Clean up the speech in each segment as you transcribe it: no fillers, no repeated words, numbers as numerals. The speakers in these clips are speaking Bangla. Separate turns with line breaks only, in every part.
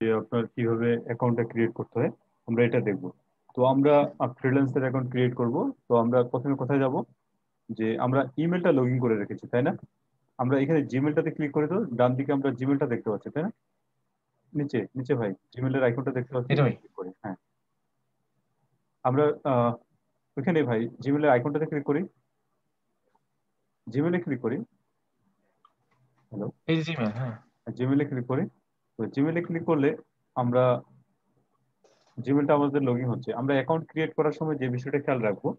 যে আপনার কিভাবে অ্যাকাউন্টটা ক্রিয়েট করতে হয় আমরা এটা দেখব। তো আমরা ফ্রিল্যান্সার অ্যাকাউন্ট ক্রিয়েট করব। তো আমরা প্রথমে কোথায় যাব, যে আমরা ইমেলটা লগ ইন করে রেখেছি তাই না? আমরা এখানে জিমেলটাতে ক্লিক করে তো ডান দিকে আমরা জিমেলটা দেখতে পাচ্ছি তাই না? নিচে নিচে ভাই জিমেলের আইকনটা দেখতে পাচ্ছি,
এটা
এটা
ভাই।
ক্লিক করি। হ্যাঁ, আমরা ওইখানে ভাই জিমেলের আইকনটাতে ক্লিক করি, জিমেলে ক্লিক করি। হ্যালো,
এই যে জিমেল, হ্যাঁ।
জিমেলে ক্লিক করি। তো জিমেলে ক্লিক করলে আমরা জিমেলটা আমাদের লগ ইন হচ্ছে। আমরা অ্যাকাউন্ট ক্রিয়েট করার সময় যে বিষয়টা খেয়াল রাখবো,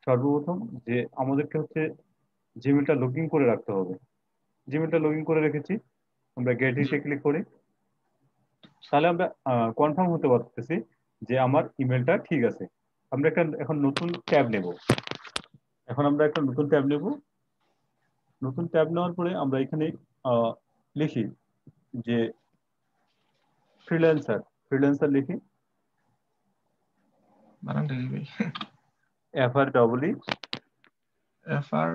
সর্বপ্রথম যে আমাদেরকে হচ্ছে জিমেলটা লগ ইন করে রাখতে হবে। জিমেলটা লগ ইন করে রেখেছি, আমরা গেট
জি।
ইটে ক্লিক করি। তাহলে আমরা কনফার্ম হতে পারতেছি যে আমার ইমেলটা ঠিক আছে। আমরা একটা এখন নতুন ট্যাব নেব। এখন আমরা একটা নতুন ট্যাব নেব। নতুন ট্যাব নেওয়ার পরে আমরা এখানে আহ, লিখি যে ফ্রিল্যান্সার, ফ্রিল্যান্সার লিখি,
বানানটা কি ভাই?
FREE
FR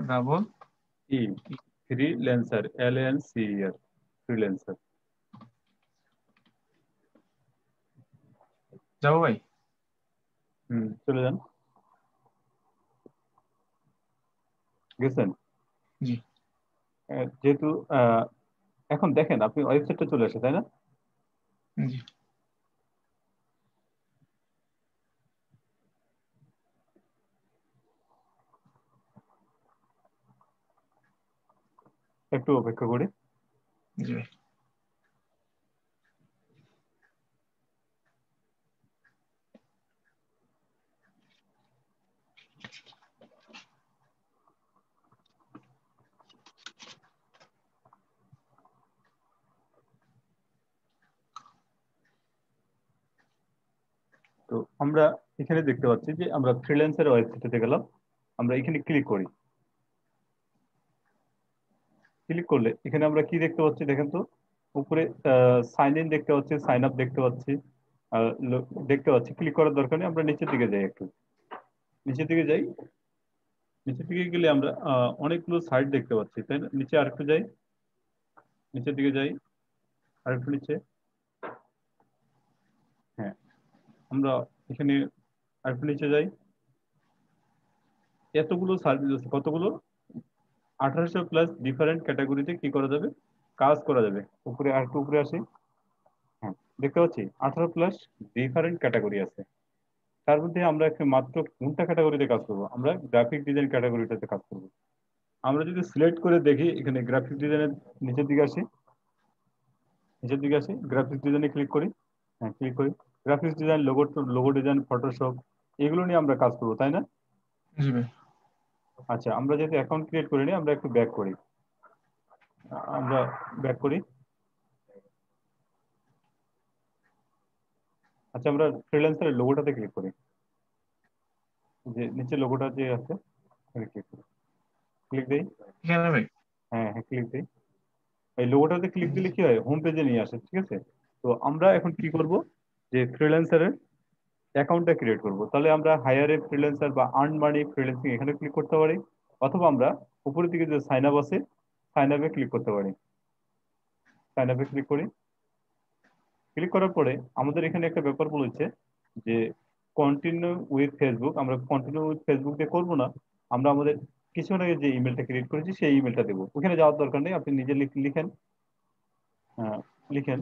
freelancer, LANCER, freelancer.
যাবো ভাই।
চলে যান, গেছেন?
জি।
যেহেতু এখন দেখেন আপনি ওয়েবসাইটটা চলে আসে তাই না?
জি।
একটু অপেক্ষা করি।
জি ভাই।
তো আমরা এখানে দেখতে পাচ্ছি যে আমরা ফ্রিল্যান্সার ওয়েবসাইটে গেলাম। আমরা এখানে ক্লিক করি। ক্লিক করলে এখানে আমরা কি দেখতে পাচ্ছি দেখেন তো, উপরে সাইন ইন দেখতে পাচ্ছি, সাইন আপ দেখতে পাচ্ছি, দেখতে পাচ্ছি। ক্লিক করার দরকার নেই, আমরা নিচের দিকে যাই একটু, নিচের দিকে যাই। নিচের দিকে গেলে আমরা অনেকগুলো সাইট দেখতে পাচ্ছি তাই না? নিচে আরেকটু যাই, নিচের দিকে যাই, আরেকটু নিচে। হ্যাঁ, আমরা এখানে আরেকটু নিচে যাই। এতগুলো সার্ভিস আছে, কতগুলো, 1800 প্লাস ডিফারেন্ট ক্যাটাগরিতে কি করা যাবে, কাজ করা যাবে। উপরে আরেকটু উপরে আসি। হ্যাঁ, দেখতে পাচ্ছি 18 প্লাস ডিফারেন্ট ক্যাটাগরি আছে। তার মধ্যে আমরা একটা মাত্র কোনটা ক্যাটাগরিতে কাজ করবো, আমরা গ্রাফিক ডিজাইন ক্যাটাগরিটাতে কাজ করবো। আমরা যদি সিলেক্ট করে দেখি এখানে গ্রাফিক ডিজাইনের, নিচের দিকে আসি, নিচের দিকে আসি, গ্রাফিক ডিজাইনে ক্লিক করি। হ্যাঁ, ক্লিক করি। Graphics design, logo, logo design, Photoshop, এগুলো নিয়ে আমরা কাজ করবো তাই না?
জি ভাই।
আচ্ছা, আমরা যেহেতু অ্যাকাউন্ট ক্রিয়েট করিনি, আমরা একটু ব্যাক করি। আমরা ব্যাক করি। আচ্ছা, আমরা ফ্রিল্যান্সারের লোগোটাতে ক্লিক করি, যে নিচে লোগোটা যে আছে ক্লিক করি, ক্লিক দিই।
এখানে ভাই।
হ্যাঁ হ্যাঁ, ক্লিক দিই। এই লোগোটাতে ক্লিক দিলে কি হয়, হোম পেজে নিয়ে আসে, ঠিক আছে? তো আমরা এখন কি করব, যে ফ্রিল্যান্সারের অ্যাকাউন্টটা ক্রিয়েট করব। তাহলে আমরা হায়ার এ ফ্রিল্যান্সার বা আর্ন মানি ফ্রিল্যান্সিং এখানে ক্লিক করতে পারি, অথবা আমরা উপরের দিকে যে সাইন আপ আছে, সাইন আপে ক্লিক করতে পারি। সাইন আপে ক্লিক করি। ক্লিক করার পরে আমাদের এখানে একটা ব্যাপার বলেছে যে কন্টিনিউ উইথ ফেসবুক। আমরা কন্টিনিউ উইথ ফেসবুক দিয়ে করবো না, আমরা আমাদের কিছুক্ষণ আগে যে ইমেলটা ক্রিয়েট করেছি সেই ইমেলটা দেবো। ওখানে যাওয়ার দরকার নেই, আপনি নিজে লিখেন। লিখেন।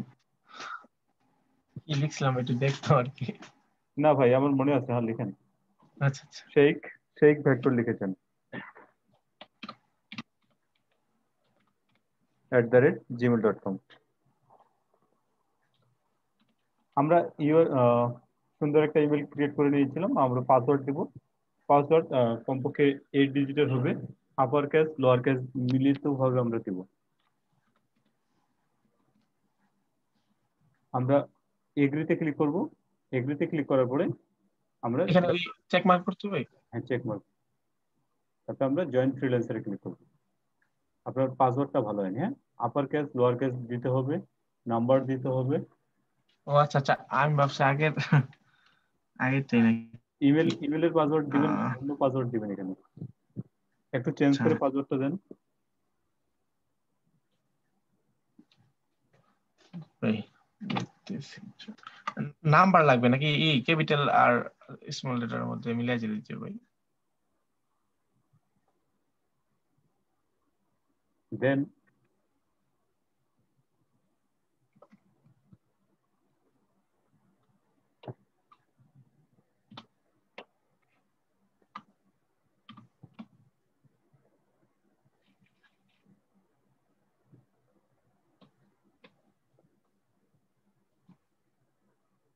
কি লিখছিলাম একটু দেখতো আর কি।
না ভাই, আমার মনে আছে, হ্যাঁ লিখেন।
আচ্ছা আচ্ছা।
শেখ, শেখ ভেক্টর লিখেছেন @gmail.com। আমরা ইউর সুন্দর একটা ইমেল ক্রিয়েট করে নিয়েছিলাম। আমরা পাসওয়ার্ড দিব। পাসওয়ার্ড কমপক্ষে 8 ডিজিটের হবে, আপার কেস লোয়ার কেস মিলিত ভাবে আমরা দিব। আমরা এগ্রিতে ক্লিক করব। এগ্রিতে ক্লিক করার পরে আমরা
এখানে ওই চেক মার্ক করতে ভাই।
হ্যাঁ, চেক মার্ক। তারপর আমরা জয়েন্ট ফ্রিল্যান্সারে ক্লিক করব। আপনার পাসওয়ার্ডটা ভালো হয়নি, হ্যাঁ। আপার কেস লোয়ার কেস দিতে হবে, নাম্বার দিতে হবে।
ও আচ্ছা আচ্ছা, আমি ভাবছি আগের আগেরটাই নাকি।
ইমেলের পাসওয়ার্ড দিবেন না,
আহ,
অন্য পাসওয়ার্ড দিবেন এখানে। একটু চেঞ্জ
আচ্ছা
করে পাসওয়ার্ডটা দেন।
ভাই। নাম্বার লাগবে নাকি ক্যাপিটাল আর স্মল লেটারের মধ্যে মিলিয়ে দিতে ভাই?
দেন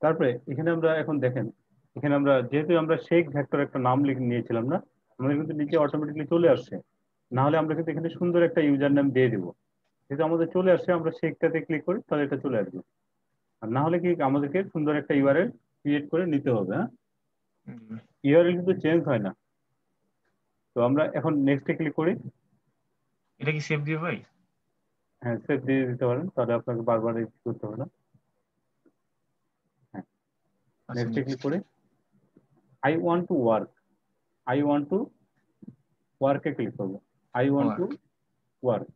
তারপরে এখানে আমরা এখন দেখেন, এখানে আমরা যেহেতু আমরা শেখ ভেক্টর একটা নাম লিখে নিয়েছিলাম না, আমাদের কিন্তু নিচে অটোমেটিকলি চলে আসছে। না হলে আমরা কিন্তু এখানে সুন্দর একটা ইউজার নাম দিয়ে দিব। যেহেতু আমাদের চলে আসছে, আমরা শেখটাতে ক্লিক করি, তাহলে এটা চলে আসবে। আর না হলে কি আমাদেরকে সুন্দর একটা ইউআরএল ক্রিয়েট করে নিতে হবে। হ্যাঁ, ইউআরএল কিন্তু চেঞ্জ হয় না। তো আমরা এখন নেক্সটে ক্লিক করি।
এটা কি সেভ দিয়ে ভাই?
হ্যাঁ, সেভ দিয়ে দিতে পারেন, তাহলে আপনাকে বারবার এডিট করতে হবে না। হ্যাঁ,
আচ্ছা
নেক্সটে ক্লিক
নেক্সট।
করি। I want to work, I want to ওয়ার্কে ক্লিক করবো। I want to
work.
Work,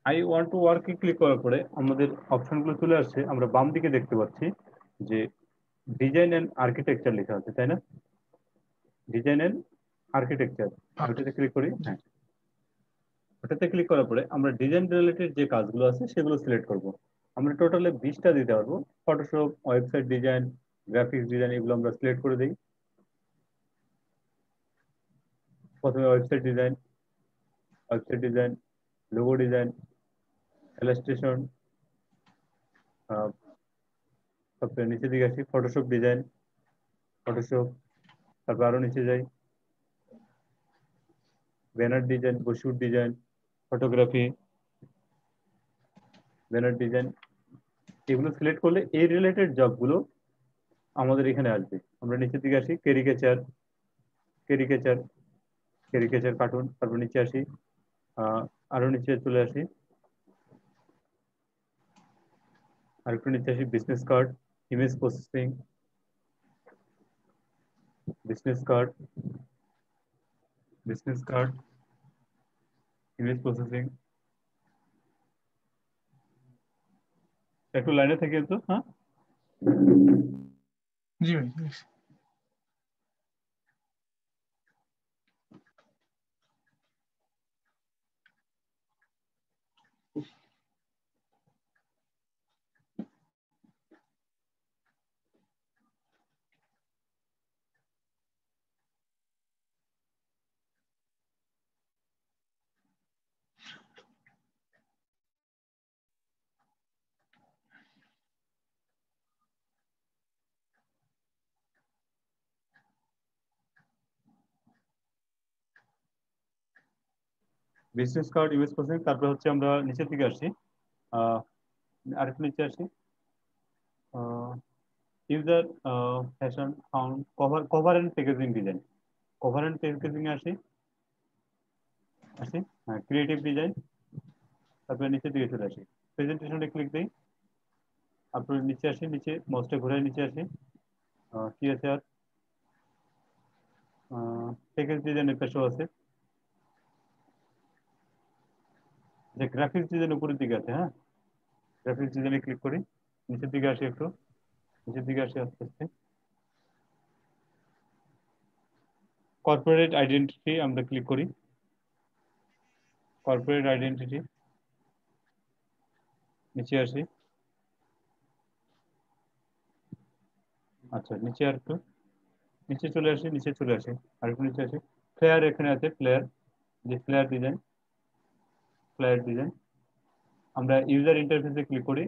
I want to ওয়ার্কে ক্লিক করার পরে আমাদের অপশনগুলো চলে আসছে। আমরা বাম দিকে দেখতে পাচ্ছি যে ডিজাইন এন্ড আর্কিটেকচার লেখা আছে, তাই না? ডিজাইন এন্ড আর্কিটেকচার, ওইটাতে ক্লিক করি। হ্যাঁ, ওটাতে ক্লিক করার পরে আমরা ডিজাইন রিলেটেড যে কাজগুলো আছে সেগুলো সিলেক্ট করব। আমরা টোটালে 20টা দিতে পারবো। Photoshop, website design, graphics design, এগুলো আমরা সিলেক্ট করে দিই। প্রথমে website design, logo design, illustration, তারপরে নিচের দিকে আসি, ফটোশপ ডিজাইন, ফটোশপ। তারপর আরো নিচে যাই, banner design, brochure design, photography, banner design. এগুলো সিলেক্ট করলে এই রিলেটেড জবগুলো আমাদের এখানে আসবে। আমরা নিচের দিকে আসি, ক্যারিকেচার, ক্যারিকেচার কার্টুন। তারপর নিচে আসি, আরো নিচে চলে আসি, আর একটু নিচে আসি, business card, image processing, business card, business card, image processing. একটু লাইনে থেকে তো। হ্যাঁ,
জি ভাই ঠিক আছে।
Business card, image processing. তারপর হচ্ছে আমরা নিচের দিকে আসি, আহ আরেকটু নিচে আসি, user fashion found, cover and packaging design. Cover and packaging এ আসি, আসি হ্যাঁ, ক্রিয়েটিভ ডিজাইন। তারপরে নিচের দিকে চলে আসি, প্রেজেন্টেশনে ক্লিক দিই। তারপরে নিচে আসি, নিচে মাউসটা ঘুরাই নিচে আসি, কি আছে আর, প্যাকেজ ডিজাইনের পাশেও আছে, যে গ্রাফিক্স ডিজাইন উপরের দিকে আছে। হ্যাঁ, গ্রাফিক্স ডিজাইনে ক্লিক করি, নিচের দিকে আসি, একটু নিচের দিকে আসি আস্তে আস্তে। কর্পোরেট আইডেন্টিটি আমরা ক্লিক করি, কর্পোরেট আইডেন্টিটি, নিচে আসি। আচ্ছা, নিচে আর একটু নিচে চলে আসি, নিচে চলে আসি, আর একটু নিচে আসি। ফ্লেয়ার এখানে আছে, ফ্লেয়ার, যে ফ্লেয়ার ডিজাইন, ফ্লেয়ার ডিজাইন। আমরা ইউজার ইন্টারফেসে ক্লিক করি,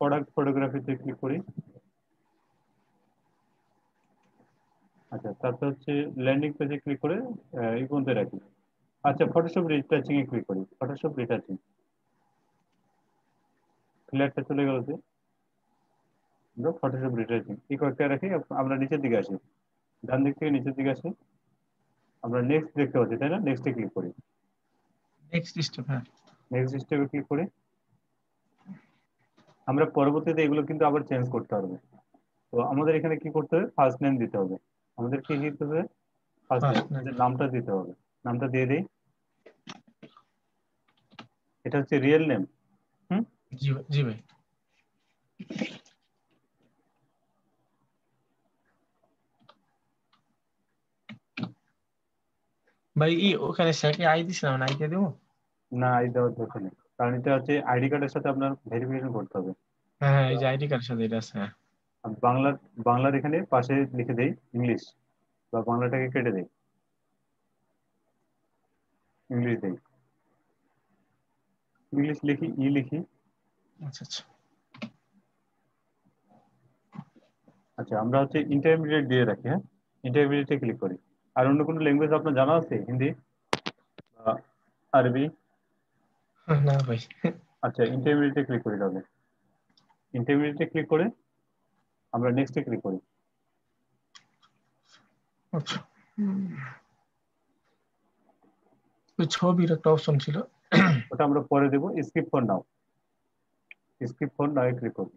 প্রোডাক্ট ফটোগ্রাফিতে ক্লিক করি। আচ্ছা, তারপর হচ্ছে ল্যান্ডিং পেজে ক্লিক করে এই পর্যন্ত রাখি। আচ্ছা, ফটোশপ রিটাচিং এ ক্লিক করি, ফটোশপ রিটাচিং। ফ্লেয়ারটা চলে গেল যে, আমরা ফটোশপ রিটাচিং এই কয়েকটা রাখি। আমরা নিচের দিকে আসি, ডান দিক থেকে নিচের দিকে আসি। আমরা নেক্সট দেখতে পাচ্ছি, তাই না? নেক্সটে ক্লিক করি,
নেক্সট স্টেপ। হ্যাঁ
নেক্সট স্টেপে ক্লিক করি। আমরা পরবর্তীতে এগুলো কিন্তু আবার চেঞ্জ করতে পারবো। তো আমাদের এখানে কি করতে হবে, ফার্স্ট নেম দিতে হবে। আমাদের কি দিতে হবে, ফার্স্ট নেম,
ফার্স্ট নেম।
আমাদের নামটা দিতে হবে। নামটা দিয়ে দিই, এটা হচ্ছে রিয়েল নেম। হুম।
জি জি ভাই। ভাই ওখানে স্যাকে আই দিস না, মানে আই দিয়ে দেবো?
না, আই দেওয়ার দরকার নেই, কারণ এটা হচ্ছে আইডি কার্ডের সাথে আপনার ভেরিফিকেশন করতে হবে।
হ্যাঁ হ্যাঁ, এই যে আইডি কার্ডের সাথে এটা আছে, হ্যাঁ।
আর বাংলার বাংলার এখানে পাশে লিখে দেই ইংলিশ, বা বাংলাটাকে কেটে দেই, ইংলিশ দেই, ইংলিশ লিখি, লিখি।
আচ্ছা আচ্ছা।
আচ্ছা, আমরা হচ্ছে ইন্টারমিডিয়েট দিয়ে রাখি, হ্যাঁ, ইন্টারমিডিয়েটে ক্লিক করি। আর অন্য কোনো ল্যাঙ্গুয়েজ আপনার জানা আছে, হিন্দি বা আরবি?
না ভাই।
আচ্ছা, ইন্টারমিডিয়েটে ক্লিক করি তাহলে। ইন্টারমিডিয়েটে ক্লিক করে আমরা নেক্সটে ক্লিক করি।
আচ্ছা। ওই ছবির একটা অপশন ছিল।
ওটা আমরা পরে দেবো, skip for now, skip for now click করি।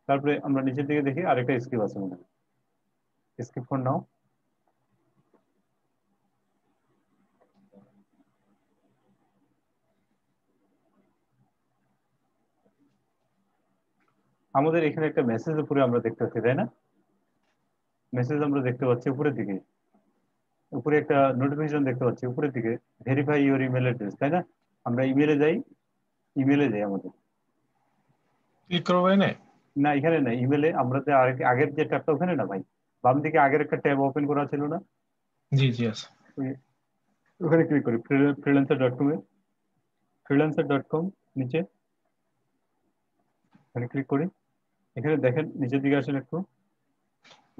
তারপরে আমরা নিচের দিকে দেখি আরেকটা স্কিপ আছে মনে হয়, স্কিপ ফর নাও। আমাদের এখানে একটা মেসেজ উপরে আমরা দেখতে পাচ্ছি, তাই না? মেসেজ আমরা দেখতে পাচ্ছি উপরের দিকে, উপরে একটা নোটিফিকেশন দেখতে পাচ্ছি উপরের দিকে, ভেরিফাই ইউর ইমেল অ্যাড্রেস, তাই না? আমরা ইমেলে যাই, ইমেলে যাই আমাদের।
ক্লিক করবো না?
না, এখানে না, ইমেলে আমরা যে আগের যে ট্যাবটা ওখানে না ভাই, বাম দিকে আগের একটা ট্যাব ওপেন করা ছিল না,
জি জি আছে।
ওখানে ক্লিক করি, ফ্রিল্যান্সার.com এ, ফ্রিল্যান্সার.com নিচে, এখানে ক্লিক করি। এখানে দেখেন নিচের দিকে আসেন একটু,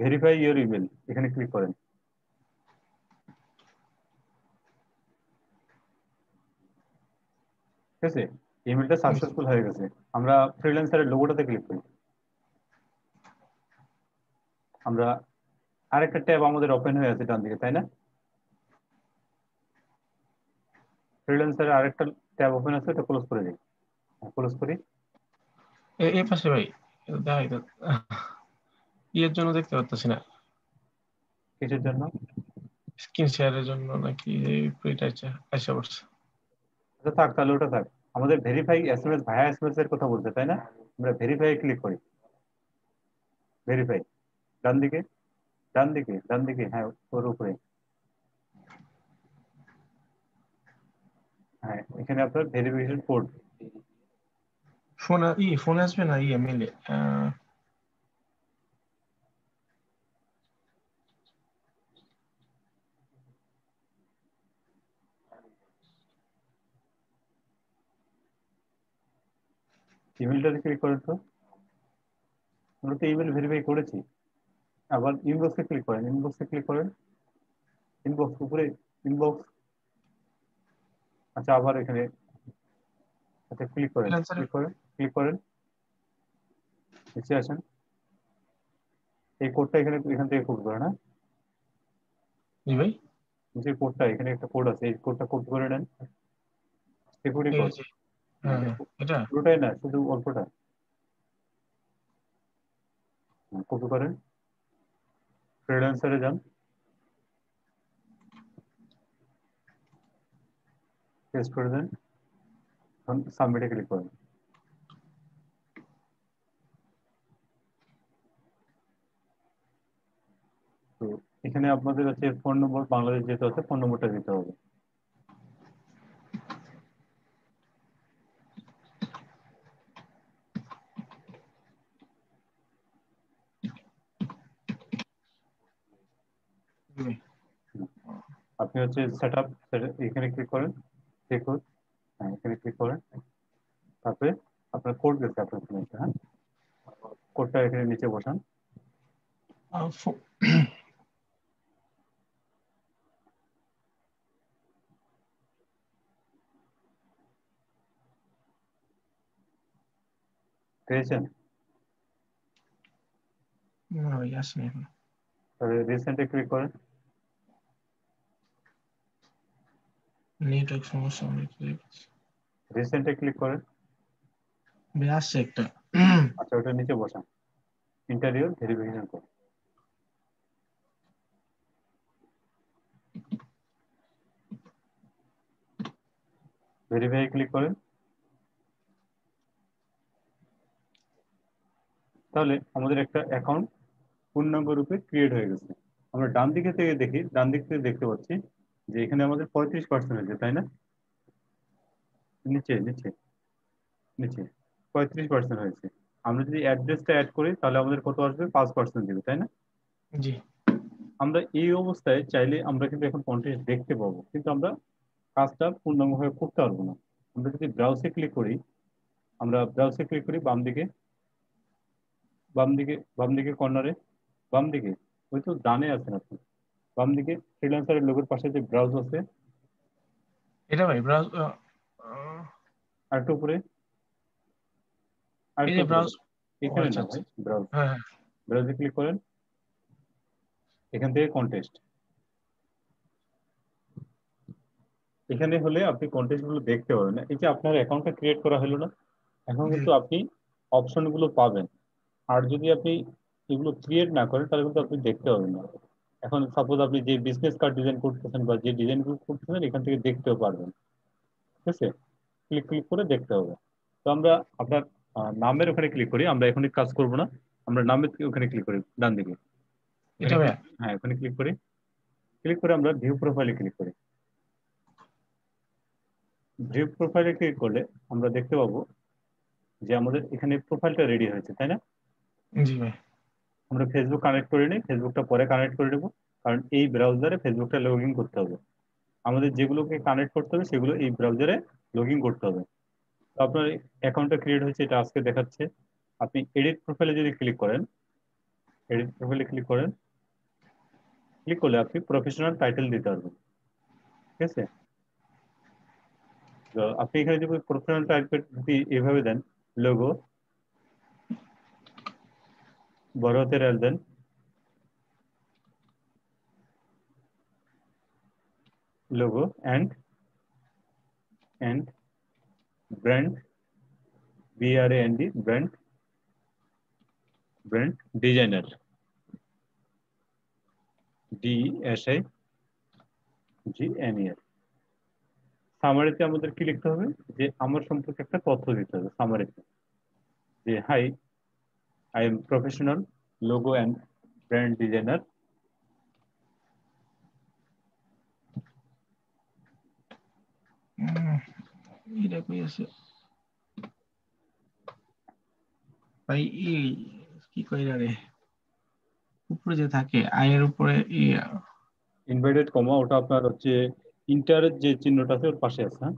ভেরিফাই ইউর ইমেল, এখানে ক্লিক করেন। ঠিক আছে, ইমেলটা সাকসেসফুল হয়ে গেছে। আমরা ফ্রিল্যান্সারের লোগোটাতে ক্লিক করি। আমরা আরেকটা ট্যাব আমাদের ওপেন হয়ে আছে ডান দিকে, তাই না? ফ্রিল্যান্সারের আরেকটা ট্যাব ওপেন আছে, এটা ক্লোজ করে দিই, ক্লোজ করি।
এই পাশে ভাই, দেখাই তো। ইয়ের জন্য দেখতে পাচ্ছি না।
কিসের জন্য?
স্ক্রিন শেয়ারের জন্য নাকি এটা আচ্ছা পড়ছে।
আচ্ছা থাক, তাহলে ওটা থাক। আমাদের ভেরিফাই এসএমএস, ভায়া এসএমএস এর কথা বলতে, তাই না? আমরা ভেরিফাই ক্লিক করি, ভেরিফাই, ডান দিকে, ডান দিকে, ডান দিকে, হ্যাঁ, ওর উপরে। হ্যাঁ, এখানে আপনার ভেরিফিকেশন কোড।
ফোন আসবে না মেলে?
ইমেলটাতে ক্লিক করেন তো, আমরা তো ইমেল ভেরিফাই করেছি। আবার ইনবক্সে ক্লিক করেন, ইনবক্সে ক্লিক করেন, ইনবক্স উপরে, ইনবক্স। আচ্ছা, আবার এখানে, আচ্ছা ক্লিক করেন,
ফ্রিল্যান্সারের।
ক্লিক করেন, ক্লিক করেন, নিচে আসেন। এই কোডটা এখানে, এখান থেকে কপি করেন, হ্যাঁ,
জি ভাই।
নিচের কোডটা, এখানে একটা কোড আছে, এই কোডটা কপি করে নেন, সিকিউরিটি
এই
কোড।
যে, হ্যাঁ হ্যাঁ এটা।
পুরোটাই না, শুধু অল্পটা কপি করেন, ফ্রিল্যান্সারে যান, পেস্ট করে দেন, সাবমিটে ক্লিক করেন। তো এখানে আপনাদের হচ্ছে ফোন নম্বর, বাংলাদেশ যেতে হচ্ছে ফোন নম্বরটা দিতে হবে।
জি ভাই।
হুম। আপনি হচ্ছে সেট আপ, এখানে ক্লিক করেন, দেখুন, হ্যাঁ এখানে ক্লিক করেন। তারপরে আপনার কোড গেছে আপনার ফোনে, হ্যাঁ, কোডটা এখানে নিচে বসান।
আহ, ফো-
পেয়েছেন?
না ভাই আসেনি এখন।
তাহলে রিসেন্টে ক্লিক করেন,
নেটওয়ার্ক সমস্যা অনেক।
রিসেন্টে ক্লিক করেন।
ভাই আসছে একটা।
আচ্ছা, ওটা নিচে বসান, interview verification code. Verify click করেন। তাহলে আমাদের একটা অ্যাকাউন্ট পূর্ণাঙ্গ রূপে ক্রিয়েট হয়ে গেছে। আমরা ডান দিকে থেকে দেখি, ডান দিক থেকে দেখতে পাচ্ছি যে এখানে আমাদের 35% হয়েছে, তাই না? নিচে নিচে নিচে 35% হয়েছে। আমরা যদি অ্যাড্রেসটা অ্যাড করি তাহলে আমাদের কত আসবে? 5% দিবে, তাই না?
জি।
আমরা এই অবস্থায় চাইলে আমরা কিন্তু এখন কন্টেন্ট দেখতে পাবো, কিন্তু আমরা কাজটা পূর্ণাঙ্গভাবে করতে পারবো না। আমরা যদি ব্রাউজে ক্লিক করি, আমরা ব্রাউজে ক্লিক করি বাম দিকে, বাম দিকে কর্নারে, বাম দিকে, ওই তো ডানে আছেন আপনি, বাম দিকে ফ্রিল্যান্সারের লোগোর পাশে যে ব্রাউজ আছে,
এটা ভাই ব্রাউজ,
আরেকটু উপরে,
এই
আরেকটু
যে
উপরে
ব্রাউজ।
যান।
ও
এখানে
আচ্ছা
না
আচ্ছা।
ভাই, ব্রাউজ,
হ্যাঁ হ্যাঁ।
ব্রাউজে ক্লিক করেন, এখান থেকে কন্টেস্ট, এখানে হলে আপনি কন্টেস্ট গুলো দেখতে পাবেন না। এই যে আপনার অ্যাকাউন্টটা ক্রিয়েট করা হলো না, এখন
জি।
কিন্তু আপনি অপশন গুলো পাবেন। আর যদি আপনি এগুলো ক্রিয়েট না করেন তাহলে কিন্তু আপনি দেখতে পাবেন না। এখন সাপোজ আপনি যে বিজনেস কার্ড ডিজাইন করতেছেন বা যে ডিজাইন গুলো করতেছেন এখান থেকে দেখতেও পারবেন, ঠিক আছে? ক্লিক ক্লিক করে দেখতে হবে। তো আমরা আপনার নামের ওখানে ক্লিক করি, আমরা এখনই কাজ করব না। আমরা নামের ওখানে ক্লিক করি ডান দিকে,
এটা
ওখানে
ভাই।
ক্লিক, হ্যাঁ ওখানে ক্লিক করি, ক্লিক করে আমরা ভিউ প্রোফাইলে ক্লিক করি। ভিউ প্রোফাইলে ক্লিক করলে আমরা দেখতে পাবো যে আমাদের এখানে প্রোফাইলটা রেডি হয়েছে, তাই না?
জি ভাই।
আমরা ফেসবুক কানেক্ট করে নিই, ফেসবুকটা পরে কানেক্ট করে নেবো, কারণ এই ব্রাউজারে ফেসবুকটা লগ ইন করতে হবে। আমাদের যেগুলোকে কানেক্ট করতে হবে সেগুলো এই ব্রাউজারে লগ ইন করতে হবে। তো আপনার অ্যাকাউন্টটা ক্রিয়েট হয়েছে, এটা আজকে দেখাচ্ছে। আপনি এডিট প্রোফাইলে যদি ক্লিক করেন, এডিট প্রোফাইলে ক্লিক করেন, ক্লিক করলে আপনি প্রফেশনাল টাইটেল দিতে পারবেন, ঠিক আছে? তো আপনি এখানে যদি প্রফেশনাল টাইটেল যদি এভাবে দেন, লোগো বড় হাতের এল দেন, logo and brand, BRAND, brand designer, DSIGNER। সামারিতে আমাদের কি লিখতে হবে? যে আমার সম্পর্কে একটা তথ্য দিতে হবে সামারিতে, যে hi, I am professional logo and brand designer.
উম, এটা কই আছে ভাই? এই কি কই রে, উপরে যে থাকে আয়ের উপরে
ইনভার্টেড কমা, ওটা আপনার হচ্ছে ইন্টারের যে চিহ্নটা আছে ওর পাশে আছে, হ্যাঁ?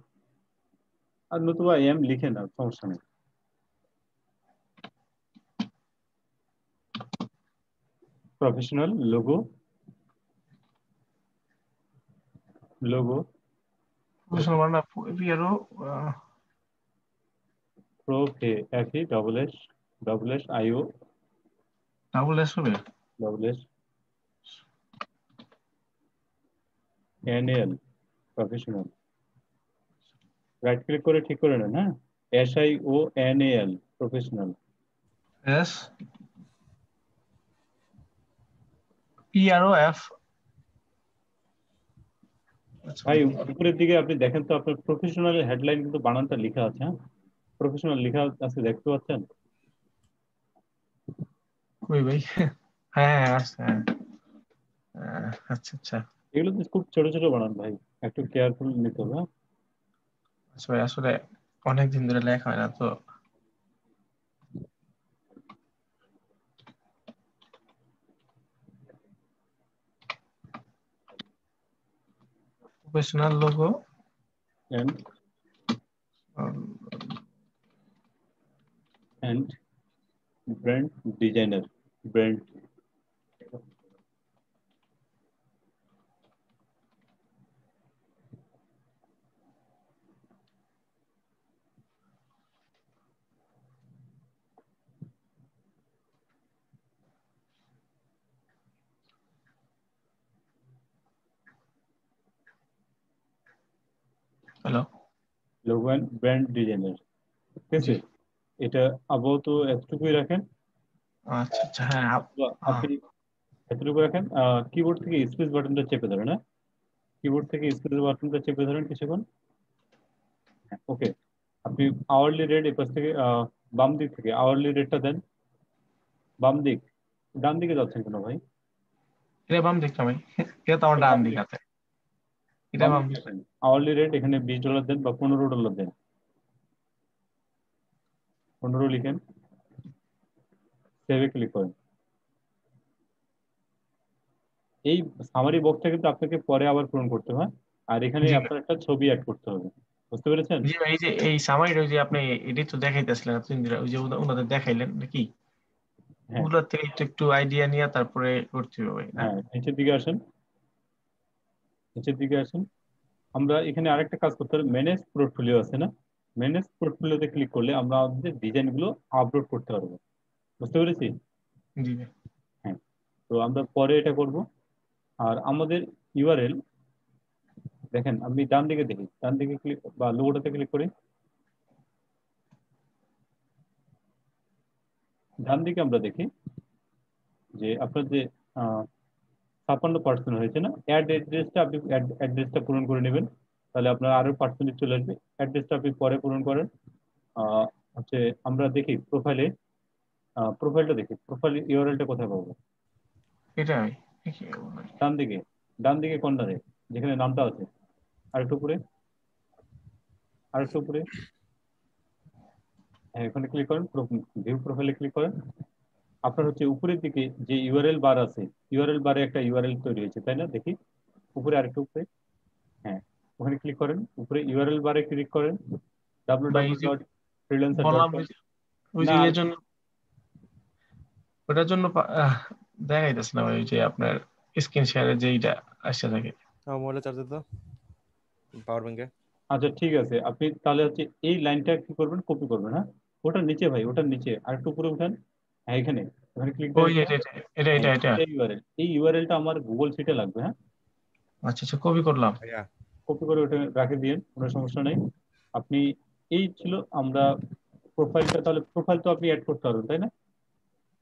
আর নতুবা এম লিখে না, সমস্যা নেই। প্রফেশনাল লোগো
প্রফেশনাল মানে পিয়ারও
প্রোফে, FE
ডাবল এস হবে।
SSIO NAL, professional. Right click করে ঠিক করে নেন, হ্যাঁ? SIONAL, professional.
S PROF। আচ্ছা
ভাই
দেখি।
উপরের দিকে আপনি দেখেন তো, আপনার প্রফেশনাল হেডলাইন কিন্তু বানানটা লেখা আছে, হ্যাঁ? প্রফেশনাল লেখা আছে, দেখতে পাচ্ছেন?
কই ভাই? হ্যাঁ হ্যাঁ, আছে হ্যাঁ। আচ্ছা আচ্ছা।
এগুলো তো খুব ছোট ছোট বানান ভাই, একটু কেয়ারফুল নিতে হবে, হ্যাঁ?
আচ্ছা ভাই, আসলে অনেক দিন ধরে লেখা হয় না তো। Professional logo
and and brand designer, brand.
Hello.
Logo and brand designer, ঠিক
জি।
আছে? এটা আপাতত এতটুকুই রাখেন।
আচ্ছা আচ্ছা হ্যাঁ
বা আপনি এতটুকু রাখেন। কিবোর্ড থেকে স্পেস বাটনটা চেপে ধরেন, হ্যাঁ? কিবোর্ড থেকে স্পেস বাটনটা চেপে ধরেন কিছুক্ষণ। ওকে, আপনি আওয়ারলি রেট এপাশ থেকে বাম দিক থেকে আওয়ারলি রেটটা দেন। বাম দিক, ডান দিকে যাচ্ছেন কেন ভাই?
এটা বাম দিক না ভাই, এটা তো আমার
এটা
ডান
বাম
দিক
দিক,
আছে। এটা
বাম
বাম
দিকে
দিক।
আসেন। আওয়ারলি রেট এখানে $20 দেন বা $15 দেন। 15 লিখেন, সেভে ক্লিক করেন। এই সামারি বক্সটা কিন্তু আপনাকে পরে আবার পূরণ করতে হয়, আর এখানে
জি ভাই।
আপনার একটা ছবি অ্যাড করতে হবে। বুঝতে পেরেছেন?
জি ভাই, এই যে এই সামারিটা ওই যে আপনি এটাই তো দেখাইতেছিলেন এতদিন ধরে, ওই যে ওনাদের দেখাইলেন নাকি,
হ্যাঁ,
ওগুলোর থেকে একটু একটু আইডিয়া নিয়ে তারপরে করতে হবে ভাই, না?
হ্যাঁ, নিচের দিকে আসেন, নিচের দিকে আসেন। আমরা এখানে আরেকটা কাজ করতে হবে, ম্যানেজ পোর্টফোলিও আছে না? ম্যানেজ পোর্টফোলিওতে ক্লিক করলে আমরা আমাদের ডিজাইনগুলো আপলোড করতে পারবো। বুঝতে পেরেছি?
জি ভাই।
হ্যাঁ, তো আমরা পরে এটা করব। আর আমাদের ইউআরএল দেখেন, আপনি ডান দিকে দেখি, ডান দিকে ক্লিক বা লোগোটাতে ক্লিক করি। ডান দিকে আমরা দেখি যে আপনার যে 56% হয়েছে না, অ্যাড অ্যাড্রেসটা আপনি অ্যাড্রেসটা পূরণ করে নেবেন, তাহলে আপনার আরো পার্সেন্টেজ চলে আসবে। অ্যাড্রেসটা আপনি পরে পূরণ করেন। আহ, হচ্ছে আমরা দেখি প্রোফাইলে, প্রোফাইলটা দেখি, প্রোফাইল ইউআরএলটা কোথায় পাবো?
এটা ভাই দেখি ভাই।
ডান দিকে, ডান দিকে কর্নারে যেখানে নামটা আছে, আরেকটু উপরে, আরেকটু উপরে। হ্যাঁ, এখানে ক্লিক করেন, ভিউ প্রোফাইলে ক্লিক করেন। আপনার হচ্ছে উপরের দিকে যে ইউআরএল বার আছে, ইউআরএল বারে একটা ইউআরএল তৈরি হয়েছে তাই না? দেখি উপরে, আরেকটু উপরে। হ্যাঁ, ওখানে ক্লিক করেন, উপরে ইউআরএল বারে ক্লিক করেন, ডাব্লিউ
ভাই এই
ডাব্লিউ
যে
ডট ফ্রিল্যান্সার ডট
বললাম,
কম।
ওই
না
যে
আর,
এর জন্য, ওটার জন্য দেখাইতেছে না ভাই, ওই যে আপনার স্ক্রিন শেয়ারের যেইটা আসছে থাকে।
মোবাইলে চার্জার দাও, পাওয়ার ব্যাংকে।
আচ্ছা ঠিক আছে, আপনি তাহলে হচ্ছে এই লাইনটা কি করবেন, কপি করবেন। হ্যাঁ, ওটার নিচে ভাই, ওটার নিচে আরেকটু উপরে উঠান। হ্যাঁ, এখানে, ওখানে ক্লিক দেন
ওই
একটা।
এটা এটা এটা
হ্যাঁ,
এটা এটা
এটা ইউআরএল, এই ইউআরএলটা আমার গুগল শিটে লাগবে। হ্যাঁ,
আচ্ছা আচ্ছা, কপি করলাম।
ভাইয়া
কপি করে ওটা রাখে দিন, কোনো সমস্যা নেই। আপনি, এই ছিল আমরা প্রোফাইলটা, তাহলে প্রোফাইল তো আপনি অ্যাড করতে পারবেন তাই না?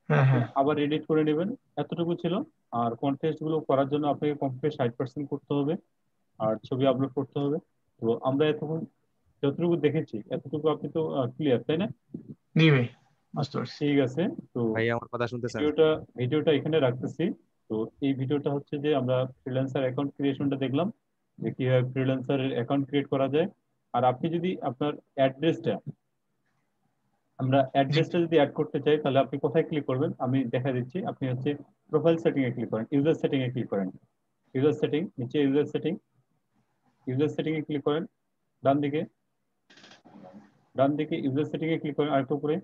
হ্যাঁ
আপনি
হ্যাঁ।
আবার এডিট করে নেবেন। এতটুকু ছিল। আর কন্টেস্ট গুলো করার জন্য আপনাকে কমপ্লিট 60% করতে হবে, আর ছবি আপলোড করতে হবে। তো আমরা এতক্ষণ যতটুকু দেখেছি এতটুকু আপনি তো ক্লিয়ার তাই না?
জি ভাই, বুঝতে
আচ্ছা
পারছি।
ঠিক আছে। তো
ভাইয়া আমার কথা শুনতেছেন?
ভিডিওটা ভিডিওটা এখানে রাখতেছি। তো এই ভিডিওটা হচ্ছে যে আমরা ফ্রিল্যান্সার অ্যাকাউন্ট ক্রিয়েশনটা দেখলাম, যে কিভাবে ফ্রিল্যান্সারের অ্যাকাউন্ট ক্রিয়েট করা যায়। আর আপনি যদি আপনার অ্যাড্রেসটা, আমরা
জি
অ্যাড্রেসটা যদি অ্যাড করতে চাই, তাহলে আপনি কোথায় ক্লিক করবেন আমি দেখা দিচ্ছি। আপনি হচ্ছে প্রোফাইল সেটিং এ ক্লিক করেন, ইউজার সেটিং এ ক্লিক করেন। ইউজার সেটিং, নিচে ইউজার সেটিং, ইউজার সেটিং এ ক্লিক করেন। ডান দিকে, ডান দিকে ইউজার সেটিং এ ক্লিক করেন, আরেকটু উপরে।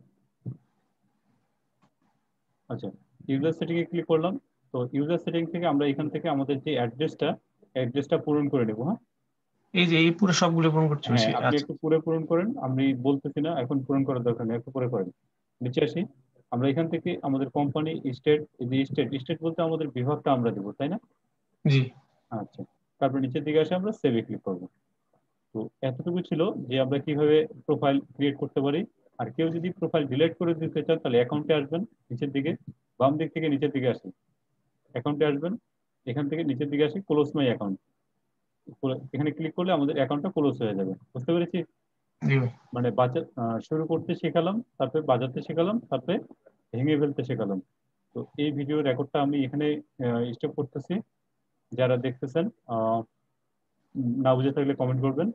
আচ্ছা, ইউজার সেটিং এ ক্লিক করলাম। তো ইউজার সেটিং থেকে আমরা এখান থেকে আমাদের যে অ্যাড্রেসটা, অ্যাড্রেসটা পূরণ করে নেবো। হ্যাঁ,
এই যে এই পুরো সবগুলো পূরণ করতে
হ্যাঁ,
হয়েছে,
আপনি
আচ্ছা।
একটু পরে পূরণ করেন, আমি বলতেছি না এখন পূরণ করার দরকার নেই, একটু পরে করেন। নিচে আসি, আমরা এখান থেকে আমাদের কোম্পানি স্টেট, এই যে স্টেট, স্টেট বলতে আমাদের বিভাগটা আমরা দেবো তাই না?
জি
আচ্ছা, তারপর নিচের দিকে আসে আমরা সেভে ক্লিক করবো। তো এতটুকু ছিল যে আমরা কিভাবে প্রোফাইল ক্রিয়েট করতে পারি। আর কেউ যদি প্রোফাইল ডিলিট করে দিতে চান, তাহলে অ্যাকাউন্টে আসবেন, নিচের দিকে, বাম দিক থেকে নিচের দিকে আসেন, অ্যাকাউন্টে আসবেন, এখান থেকে নিচের দিকে আসি ক্লোজ মাই অ্যাকাউন্ট, এখানে ক্লিক করলে আমাদের অ্যাকাউন্টটা ক্লোজ হয়ে যাবে। বুঝতে পেরেছি?
জি ভাই।
মানে বাজার শুরু করতে শেখালাম, তারপরে বাজাতে শেখালাম, তারপরে ভেঙে ফেলতে শেখালাম। তো এই ভিডিও রেকর্ডটা আমি এখানে স্টপ করতেছি। যারা দেখতেছেন, না বুঝে থাকলে কমেন্ট করবেন।